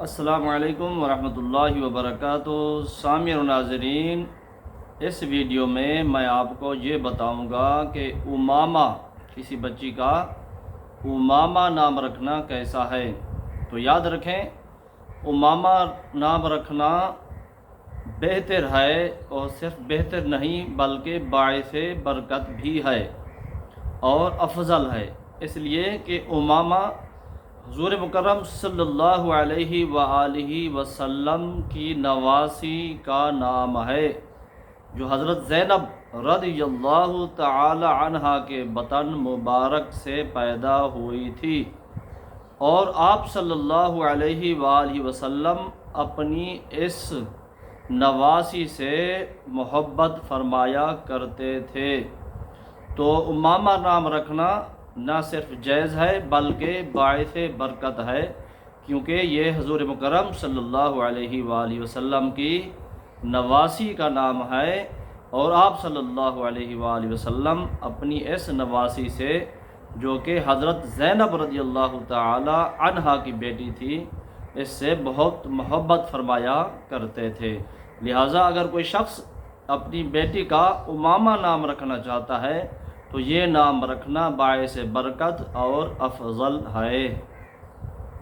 السلام علیکم ورحمۃ اللہ وبرکاتہ۔ سامعین و ناظرین، اس ویڈیو میں آپ کو یہ بتاؤں گا کہ امامہ، کسی بچی کا امامہ نام رکھنا کیسا ہے۔ تو یاد رکھیں، امامہ نام رکھنا بہتر ہے، اور صرف بہتر نہیں بلکہ باعث برکت بھی ہے اور افضل ہے، اس لیے کہ امامہ حضور مکرم صلی اللہ علیہ وآلہ وسلم کی نواسی کا نام ہے، جو حضرت زینب رضی اللہ تعالی عنہا کے بطن مبارک سے پیدا ہوئی تھی، اور آپ صلی اللہ علیہ وآلہ وسلم اپنی اس نواسی سے محبت فرمایا کرتے تھے۔ تو امامہ نام رکھنا نہ صرف جائز ہے بلکہ باعث برکت ہے، کیونکہ یہ حضور مکرم صلی اللہ علیہ وآلہ وسلم کی نواسی کا نام ہے، اور آپ صلی اللہ علیہ وآلہ وسلم اپنی اس نواسی سے، جو کہ حضرت زینب رضی اللہ تعالی عنہا کی بیٹی تھی، اس سے بہت محبت فرمایا کرتے تھے۔ لہٰذا اگر کوئی شخص اپنی بیٹی کا امامہ نام رکھنا چاہتا ہے تو یہ نام رکھنا باعث برکت اور افضل ہے۔